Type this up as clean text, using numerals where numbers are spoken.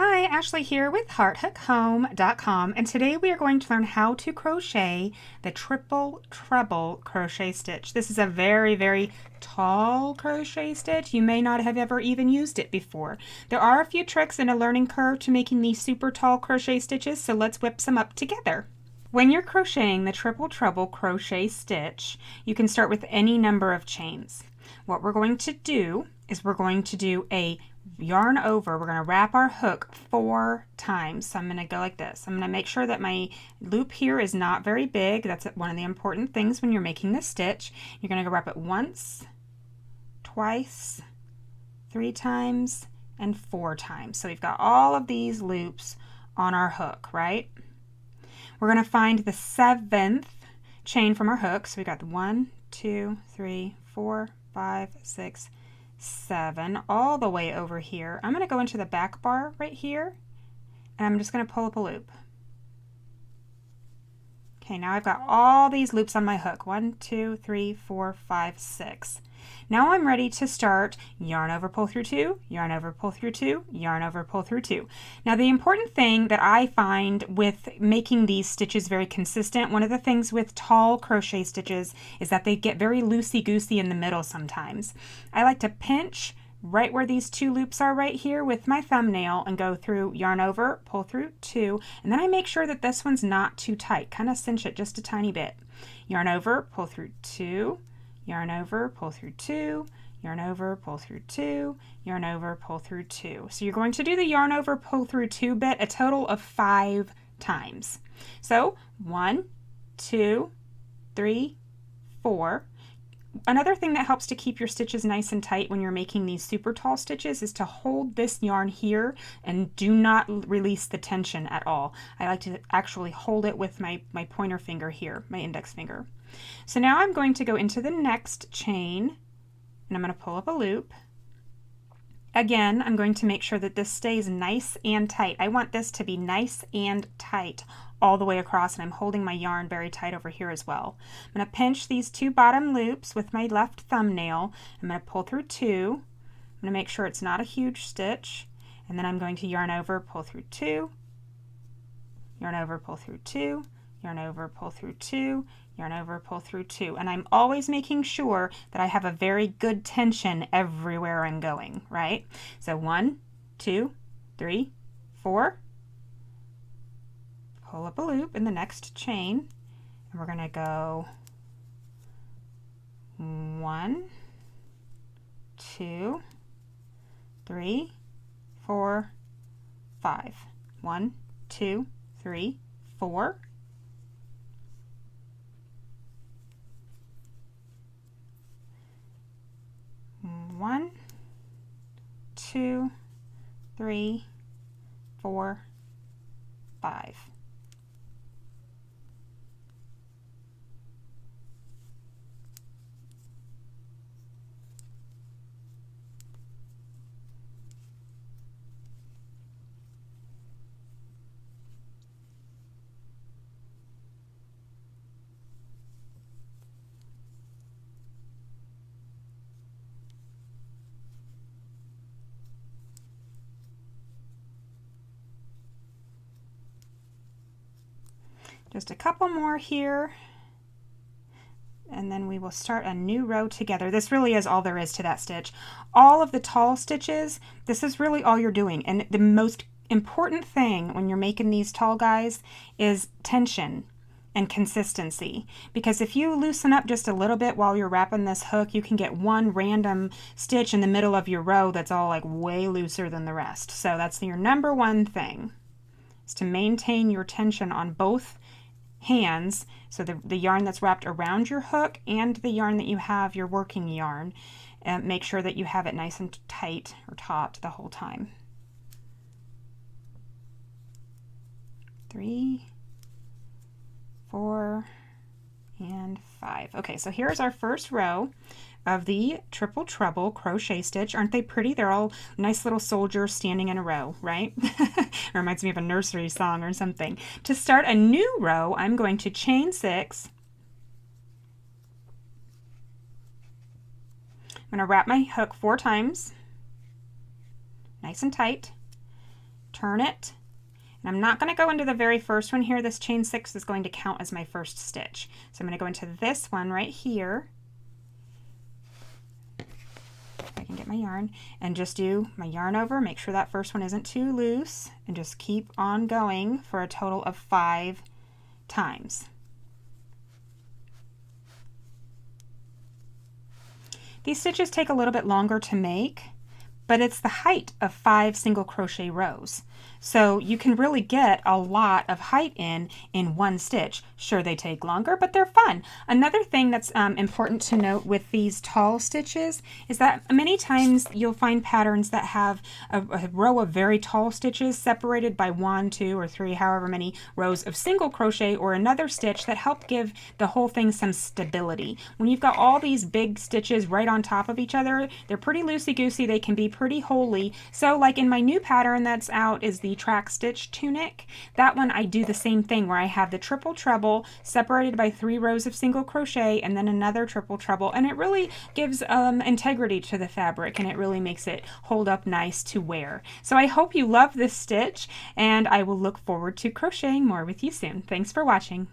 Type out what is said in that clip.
Hi, Ashley here with HeartHookHome.com, and today we are going to learn how to crochet the triple treble crochet stitch. This is a very tall crochet stitch. You may not have ever even used it before. There are a few tricks and a learning curve to making these super tall crochet stitches, so let's whip some up together. When you're crocheting the triple treble crochet stitch, you can start with any number of chains. What we're going to do is we're going to do a yarn over. We're going to wrap our hook 4 times. So I'm going to go like this. I'm going to make sure that my loop here is not very big. That's one of the important things when you're making this stitch. You're going to go wrap it once, twice, 3 times, and 4 times. So we've got all of these loops on our hook, right? We're going to find the 7th chain from our hook. So we got the 1, 2, 3, 4, 5, 6, 7 all the way over here. I'm going to go into the back bar right here, and I'm just going to pull up a loop. Okay, now I've got all these loops on my hook. 1, 2, 3, 4, 5, 6. Now I'm ready to start yarn over, pull through 2, yarn over, pull through 2, yarn over, pull through 2. Now the important thing that I find with making these stitches very consistent, one of the things with tall crochet stitches is that they get very loosey-goosey in the middle sometimes. I like to pinch right where these 2 loops are right here with my thumbnail and go through yarn over, pull through 2, and then I make sure that this one's not too tight, kind of cinch it just a tiny bit. Yarn over, pull through 2, yarn over, pull through 2, yarn over, pull through 2, yarn over, pull through 2. So you're going to do the yarn over, pull through 2 bit a total of 5 times. So 1, 2, 3, 4. Another thing that helps to keep your stitches nice and tight when you're making these super tall stitches is to hold this yarn here and do not release the tension at all. I like to actually hold it with my pointer finger here, my index finger. So now I'm going to go into the next chain and I'm going to pull up a loop. Again, I'm going to make sure that this stays nice and tight. I want this to be nice and tight all the way across, and I'm holding my yarn very tight over here as well. I'm going to pinch these 2 bottom loops with my left thumbnail. I'm going to pull through 2. I'm going to make sure it's not a huge stitch, and then I'm going to yarn over, pull through 2, yarn over, pull through 2, yarn over, pull through 2, yarn over, pull through 2. And I'm always making sure that I have a very good tension everywhere I'm going, right? So 1, 2, 3, 4. Pull up a loop in the next chain, and we're going to go 1, 2, 3, 4, 5. 1, 2, 3, 4. 1, 2, 3, 4, 5. Just a couple more here, and then we will start a new row together. This really is all there is to that stitch. All of the tall stitches, this is really all you're doing, and the most important thing when you're making these tall guys is tension and consistency, because if you loosen up just a little bit while you're wrapping this hook, you can get one random stitch in the middle of your row that's all like way looser than the rest. So that's your number one thing, is to maintain your tension on both hands, so the yarn that's wrapped around your hook and the yarn that you have, your working yarn, and make sure that you have it nice and tight or taut the whole time. 3, 4, and 5. Okay, so here's our first row of the triple treble crochet stitch. Aren't they pretty? They're all nice little soldiers standing in a row, right? Reminds me of a nursery song or something. To start a new row, I'm going to chain 6. I'm going to wrap my hook 4 times, nice and tight. turn it. And I'm not going to go into the very first one here. This chain 6 is going to count as my first stitch. So I'm going to go into this one right here. If I can get my yarn, and just do my yarn over, make sure that first one isn't too loose, and just keep on going for a total of 5 times. These stitches take a little bit longer to make, but it's the height of 5 single crochet rows. So you can really get a lot of height in one stitch. Sure, they take longer, but they're fun. Another thing that's important to note with these tall stitches is that many times you'll find patterns that have a row of very tall stitches separated by 1, 2, or 3, however many rows of single crochet or another stitch that help give the whole thing some stability. When you've got all these big stitches right on top of each other, they're pretty loosey-goosey. They can be pretty holey. So like in my new pattern that's out is the track stitch tunic. That one I do the same thing where I have the triple treble separated by 3 rows of single crochet and then another triple treble, and it really gives integrity to the fabric, and it really makes it hold up nice to wear. So I hope you love this stitch, and I will look forward to crocheting more with you soon. Thanks for watching.